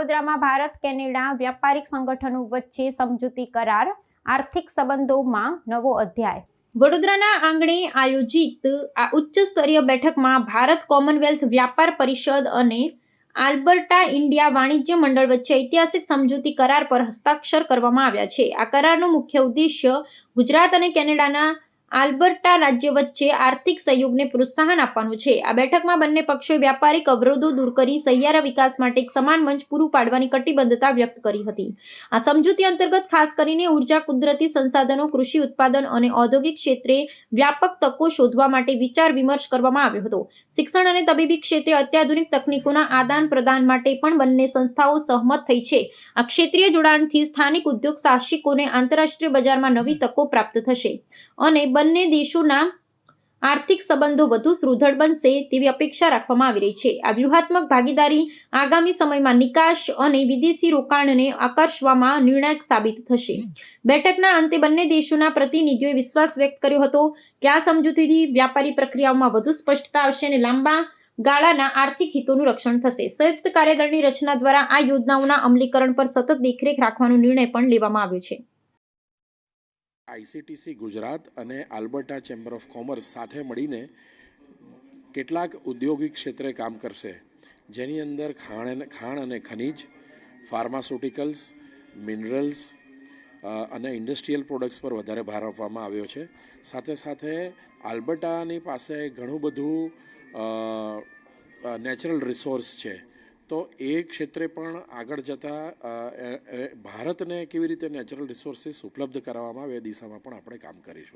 વડોદરામાં ભારત કેનેડા વ્યાપારિક સંગઠનો વચ્ચે સમજૂતી કરાર, આર્થિક સંબંધોમાં નવો અધ્યાય। વડોદરાના આંગણે આયોજિત આ ઉચ્ચ સ્તરીય બેઠકમાં ભારત કોમનવેલ્થ વ્યાપાર પરિષદ અને આલ્બર્ટા ઇન્ડિયા વાણિજ્ય મંડળ વચ્ચે ઐતિહાસિક સમજૂતી કરાર પર હસ્તાક્ષર કરવામાં આવ્યા છે। આ કરારનો મુખ્ય ઉદ્દેશ્ય ગુજરાત અને કેનેડાના આલ્બર્ટા રાજ્ય વચ્ચે આર્થિક સહયોગને પ્રોત્સાહન આપવાનું છે। આ બેઠકમાં બંને પક્ષોએ વ્યાપારિક અવરોધો દૂર કરી સહિયારા વિકાસ માટે એક સમાન મંચ પૂરું પાડવાની કટિબદ્ધતા વ્યક્ત કરી હતી। આ સમજૂતી અંતર્ગત ખાસ કરીને ઉર્જા, કુદરતી સંસાધનો, કૃષિ ઉત્પાદન અને ઔદ્યોગિક ક્ષેત્રે વ્યાપક તકો શોધવા માટે વિચાર વિમર્શ કરવામાં આવ્યો હતો। શિક્ષણ અને તબીબી ક્ષેત્રે અત્યાધુનિક તકનીકોના આદાન પ્રદાન માટે પણ બંને સંસ્થાઓ સહમત થઈ છે। આ ક્ષેત્રીય જોડાણથી સ્થાનિક ઉદ્યોગ સાહસિકોને આંતરરાષ્ટ્રીય બજારમાં નવી તકો પ્રાપ્ત થશે અને બંને દેશોના આર્થિક સંબંધો વધુ સુદૃઢ બનશે તેવી અપેક્ષા રાખવામાં આવી રહી છે। આ વ્યૂહાત્મક ભાગીદારી આગામી સમયમાં નિકાસ અને વિદેશી રોકાણને આકર્ષવામાં નિર્ણાયક સાબિત થશે। બેઠકના અંતે બંને દેશોના પ્રતિનિધિઓએ વિશ્વાસ વ્યક્ત કર્યો હતો કે આ સમજૂતીથી વ્યાપારી પ્રક્રિયાઓમાં વધુ સ્પષ્ટતા આવશે અને લાંબા ગાળાના આર્થિક હિતોનું રક્ષણ થશે। સંયુક્ત કાર્યદળની રચના દ્વારા આ યોજનાઓના અમલીકરણ પર સતત દેખરેખ રાખવાનો નિર્ણય પણ લેવામાં આવ્યો છે। આઈસીટીસી ગુજરાત અને આલ્બર્ટા ચેમ્બર ઓફ કોમર્સ સાથે મળીને કેટલાક ઔદ્યોગિક ક્ષેત્રે કામ કરશે, જેની અંદર ખાણ અને ખનિજ, ફાર્માસ્યુટિકલ્સ, મિનરલ્સ અને ઇન્ડસ્ટ્રીયલ પ્રોડક્ટ્સ પર વધારે ભાર આપવામાં આવ્યો છે। સાથે સાથે આલ્બર્ટાની પાસે ઘણું બધું નેચરલ રિસોર્સ છે, તો એ ક્ષેત્રે પણ આગળ જતાં ભારતને કેવી રીતે નેચરલ રિસોર્સિસ ઉપલબ્ધ કરાવવામાં આવે એ દિશામાં પણ આપણે કામ કરીશું।